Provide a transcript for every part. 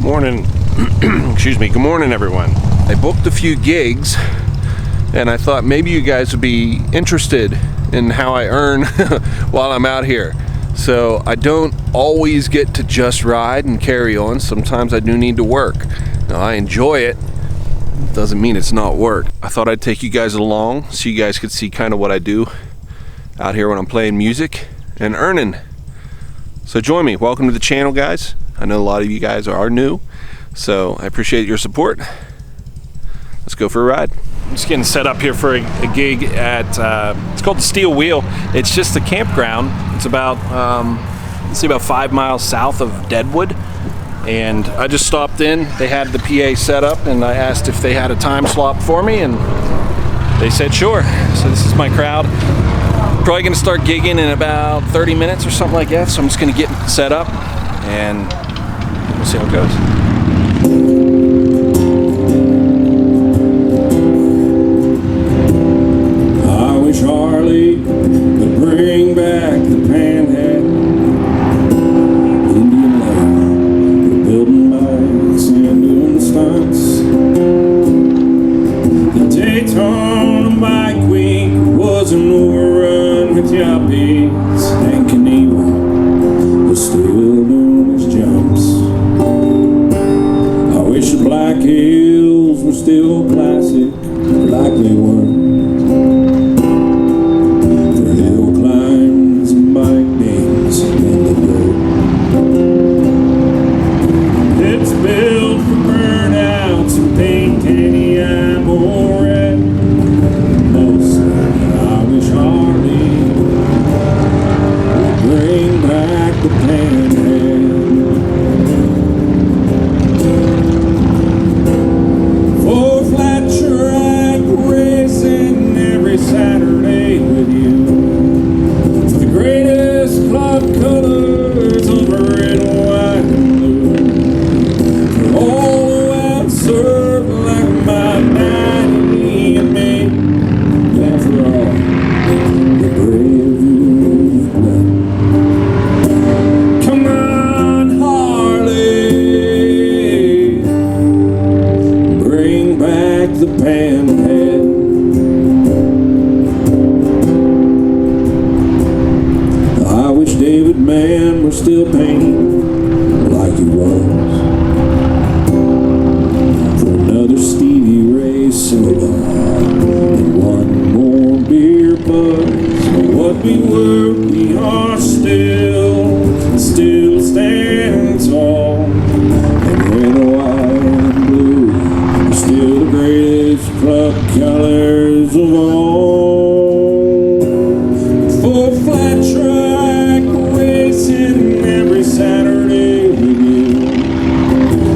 Morning. Excuse me. Good morning, everyone. I booked a few gigs and I thought maybe you guys would be interested in how I earn while I'm out here. So I don't always get to just ride and carry on. Sometimes I do need to work. Now, I enjoy it. Doesn't mean it's not work. I thought I'd take you guys along so you guys could see kind of what I do out here when I'm playing music and earning. So join me. Welcome to the channel, guys. I know a lot of you guys are new, so I appreciate your support. Let's go for a ride. I'm just getting set up here for a gig at, it's called the Steel Wheel. It's just a campground. It's about, let's see, about 5 miles south of Deadwood. And I just stopped in. They had the PA set up, and I asked if they had a time slot for me, and they said sure. So this is my crowd. Probably gonna start gigging in about 30 minutes or something like that. So I'm just gonna get set up and we'll see how it goes. I wish Harley would bring back the panhead. Indian Lake, building bikes and doing stunts. The Daytona Bike Week was an overrun with yuppies, and Knievel was still doing his jumps. I wish the Black Hills were still classic like they were. For hill climbs and bike days in the dirt. It's built for burnouts and paint candy eyeball red. Mostly I wish Harley would bring back the panhead. For flat track racing every Saturday with you. For the greatest club colors of red, white, and blue. For all who have served like my daddy and me. And for all the brave you've done. Come on, Harley, bring back the panhead. I wish David Mann were still painting like he was. For another Stevie Ray solo and one more beer buzz. What we were, we are still standing tall. And red, white, and blue are still the greatest club colors of all. For flat track racing every Saturday with you.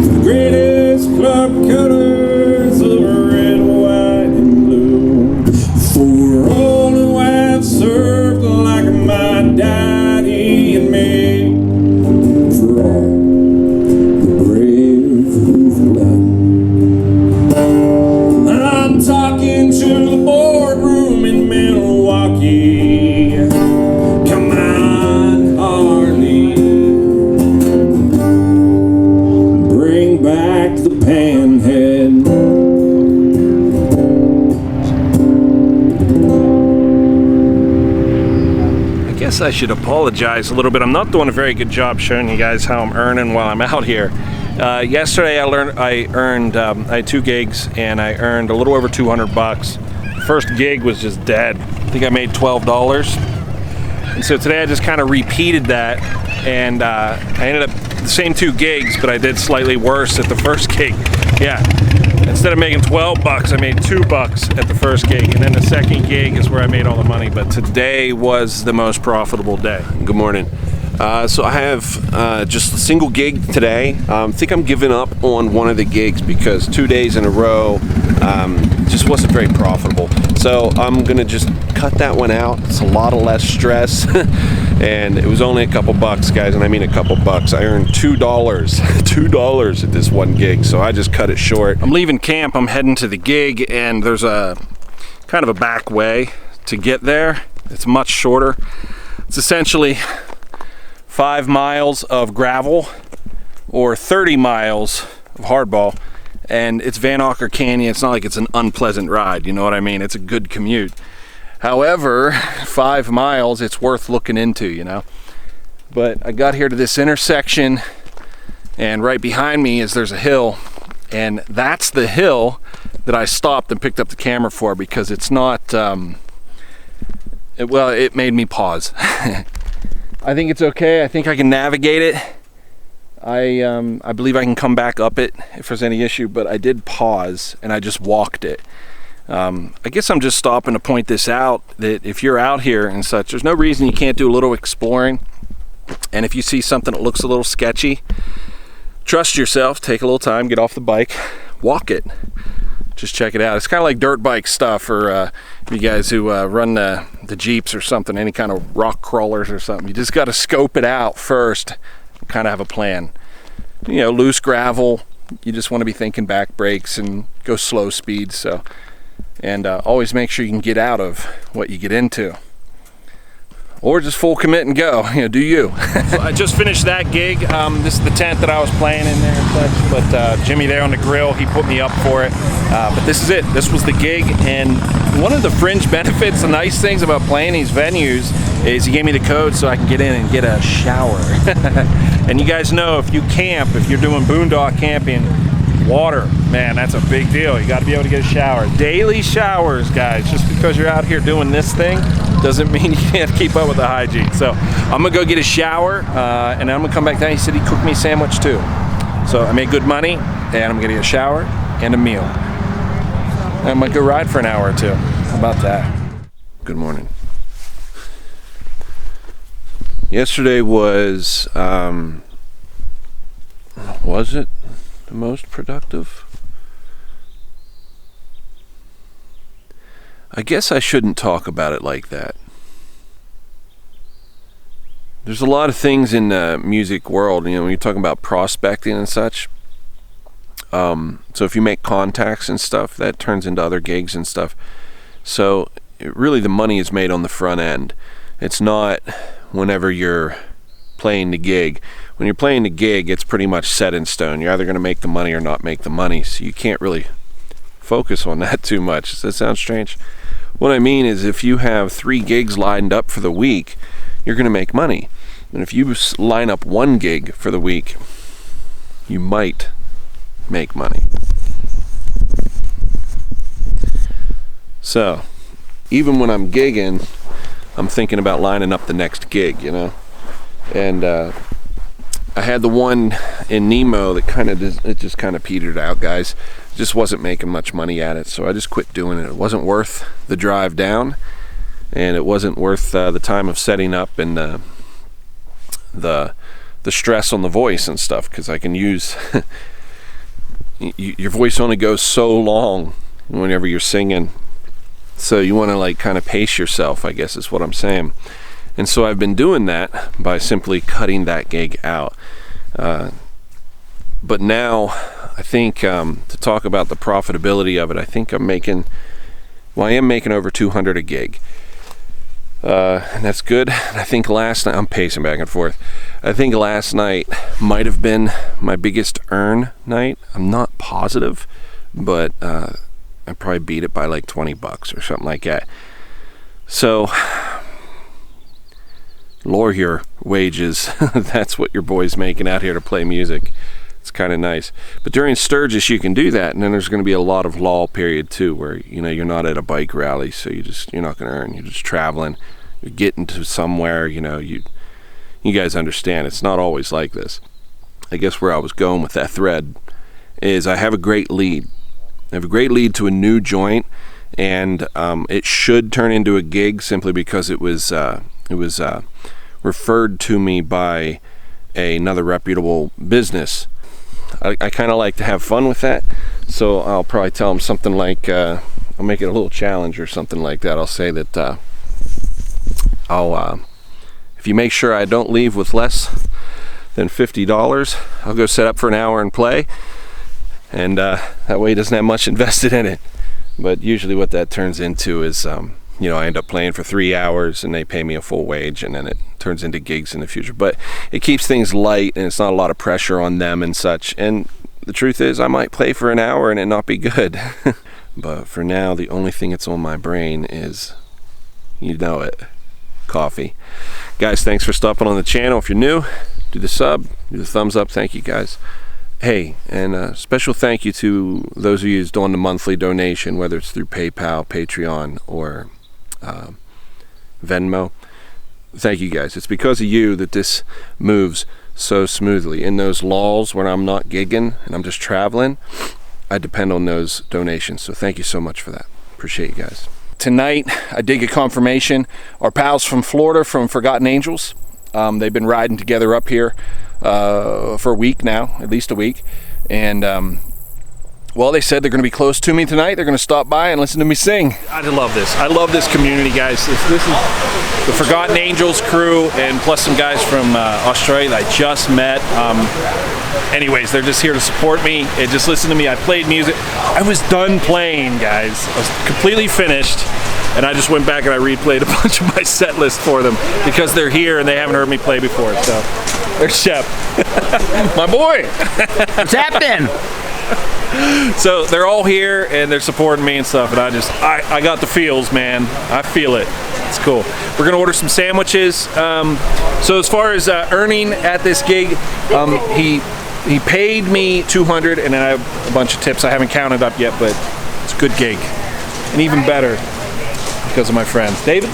The greatest club colors of red, white, and blue. For all who have served like my daddy and me. For all the brave who've done. I'm talking to the boardroom in Milwaukee. Come on, Harley, bring back the panhead. I guess I should apologize a little bit. I'm not doing a very good job showing you guys how I'm earning while I'm out here. Yesterday I had 2 gigs and I earned a little over 200 bucks. The first gig was just dead. I think I made $12. And so today I just kind of repeated that, and I ended up the same 2 gigs, but I did slightly worse at the first gig. Yeah. Instead of making 12 bucks, I made 2 bucks at the first gig, and then the second gig is where I made all the money. But today was the most profitable day. Good morning. So I have just a single gig today. I think I'm giving up on one of the gigs because 2 days in a row just wasn't very profitable. So I'm gonna just cut that one out. It's a lot of less stress. And it was only a couple bucks, guys, and I mean a couple bucks. I earned $2, $2 at this one gig, so I just cut it short. I'm leaving camp, I'm heading to the gig, and there's a kind of a back way to get there. It's much shorter. It's essentially 5 miles of gravel or 30 miles of hardball, and it's Van Auker Canyon. It's not like it's an unpleasant ride, you know what I mean? It's a good commute. However, 5 miles, it's worth looking into, you know? But I got here to this intersection, and right behind me there's a hill, and that's the hill that I stopped and picked up the camera for, because it's not, it made me pause. I think it's okay. I think I can navigate it. I believe I can come back up it if there's any issue, but I did pause and I just walked it. I guess I'm just stopping to point this out, that if you're out here and such, there's no reason you can't do a little exploring. And if you see something that looks a little sketchy, trust yourself, take a little time, get off the bike, walk it. Just check it out. It's kind of like dirt bike stuff, or you guys who run the Jeeps or something, any kind of rock crawlers or something. You just got to scope it out first, kind of have a plan. You know, loose gravel, you just want to be thinking back brakes and go slow speed. So, and always make sure you can get out of what you get into. Or just full commit and go, you know, do you. So I just finished that gig. This is the tent that I was playing in there and such, but Jimmy there on the grill, he put me up for it. But this is it, this was the gig, and one of the fringe benefits, the nice things about playing these venues is he gave me the code so I can get in and get a shower. And you guys know, if you camp, if you're doing boondock camping, water, man, that's a big deal. You got to be able to get a shower. Daily showers, guys. Just because you're out here doing this thing doesn't mean you can't keep up with the hygiene. So I'm gonna go get a shower, and then I'm gonna come back down. He said he cooked me a sandwich too. So I made good money, and I'm gonna get a shower and a meal. And I'm gonna go ride for an hour or two. How about that? Good morning. Yesterday was it the most productive? I guess I shouldn't talk about it like that. There's a lot of things in the music world, you know, when you're talking about prospecting and such. So if you make contacts and stuff, that turns into other gigs and stuff. So really the money is made on the front end. It's not whenever you're playing the gig. When you're playing the gig, it's pretty much set in stone. You're either going to make the money or not make the money. So you can't really focus on that too much. Does that sound strange? What I mean is, if you have 3 gigs lined up for the week, you're going to make money. And if you line up 1 gig for the week, you might make money. So even when I'm gigging, I'm thinking about lining up the next gig, you know. And I had the one in Nemo that just kind of petered out, guys. Just wasn't making much money at it, so I just quit doing it. It wasn't worth the drive down, and it wasn't worth the time of setting up and the stress on the voice and stuff, because I can use your voice only goes so long whenever you're singing, so you want to like kind of pace yourself, I guess is what I'm saying. And so I've been doing that by simply cutting that gig out. But now I think to talk about the profitability of it, I think I am making over 200 a gig. And that's good. I think last night, I'm pacing back and forth. I think last night might have been my biggest earn night. I'm not positive, but I probably beat it by like $20 or something like that. So lower your wages. That's what your boy's making out here to play music. It's kind of nice. But during Sturgis you can do that, and then there's going to be a lot of lull period too, where you know you're not at a bike rally, so you're not going to earn. You're just traveling. You're getting to somewhere. You know, you guys understand. It's not always like this. I guess where I was going with that thread is I have a great lead. I have a great lead to a new joint, and it should turn into a gig simply because it was referred to me by another reputable business. I kind of like to have fun with that, so I'll probably tell them something like, I'll make it a little challenge or something like that. I'll say that if you make sure I don't leave with less than $50, I'll go set up for an hour and play, and that way he doesn't have much invested in it. But usually what that turns into is, you know, I end up playing for 3 hours and they pay me a full wage, and then it turns into gigs in the future. But it keeps things light, and it's not a lot of pressure on them and such. And the truth is, I might play for an hour and it not be good. But for now, the only thing that's on my brain is, you know it, coffee. Guys, thanks for stopping on the channel. If you're new, do the sub, do the thumbs up. Thank you, guys. Hey, and a special thank you to those of you who's doing the monthly donation, whether it's through PayPal, Patreon, or Venmo. Thank you, guys. It's because of you that this moves so smoothly. In those lulls when I'm not gigging and I'm just traveling, I depend on those donations. So thank you so much for that. Appreciate you guys. Tonight, I did get confirmation. Our pals from Florida, from Forgotten Angels, they've been riding together up here for a week now, at least a week. And well, they said they're going to be close to me tonight. They're going to stop by and listen to me sing. I love this. I love this community, guys. This is the Forgotten Angels crew, and plus some guys from Australia that I just met. Anyways, they're just here to support me and just listen to me. I played music. I was done playing, guys. I was completely finished, and I just went back and I replayed a bunch of my set list for them because they're here and they haven't heard me play before. So there's Shep, my boy. What's happening? So they're all here and they're supporting me and stuff, and I got the feels, man. I feel it. It's cool. We're gonna order some sandwiches. So as far as earning at this gig, he paid me $200, and then I have a bunch of tips I haven't counted up yet, but it's a good gig, and even better because of my friends. David?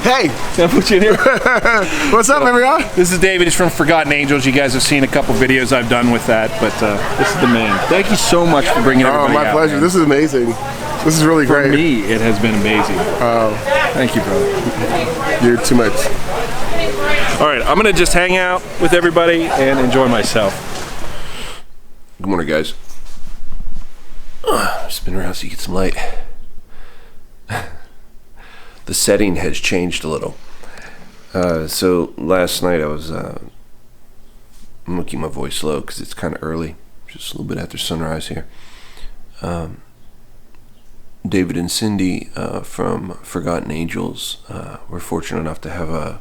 Hey! Can I put you in here? What's up, everyone? This is David. He's from Forgotten Angels. You guys have seen a couple videos I've done with that, but this is the man. Thank you so much for bringing everybody out. Oh, my pleasure. Man. This is amazing. This is really great. For me, it has been amazing. Oh. Thank you, brother. You're too much. All right, I'm going to just hang out with everybody and enjoy myself. Good morning, guys. Spin around so you get some light. The setting has changed a little. So last night I was, I'm gonna keep my voice low because it's kind of early, just a little bit after sunrise here. David and Cindy from Forgotten Angels were fortunate enough to have a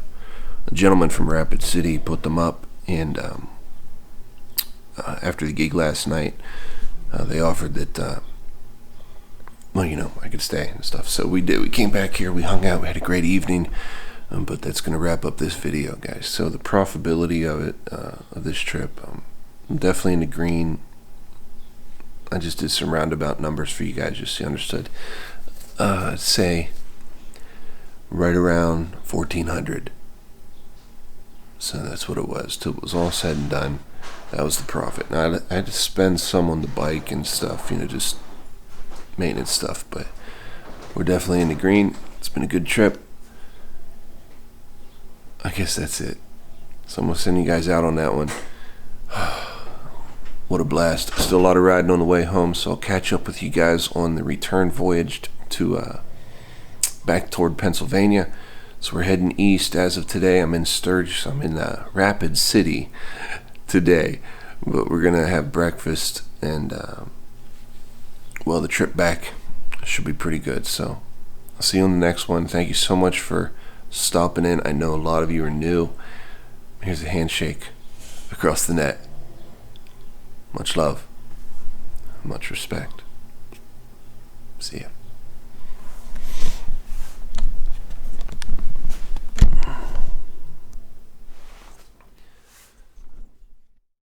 gentleman from Rapid City put them up, and after the gig last night, they offered that well, you know, I could stay and stuff. So we did. We came back here, we hung out, we had a great evening. But that's going to wrap up this video, guys. So the profitability of it, of this trip, I'm definitely in the green. I just did some roundabout numbers for you guys, just so you understood. I'd say right around 1,400. So that's what it was. Till it was all said and done, that was the profit. Now I had to spend some on the bike and stuff, you know, just maintenance stuff, but we're definitely in the green. It's been a good trip. I guess that's it. So I'm gonna send you guys out on that one. What a blast. Still a lot of riding on the way home, so I'll catch up with you guys on the return voyage to back toward Pennsylvania. So we're heading east as of today. I'm in Sturgis. I'm in Rapid City today, but we're gonna have breakfast, and well, the trip back should be pretty good. So I'll see you on the next one. Thank you so much for stopping in. I know a lot of you are new. Here's a handshake across the net. Much love, much respect. See ya.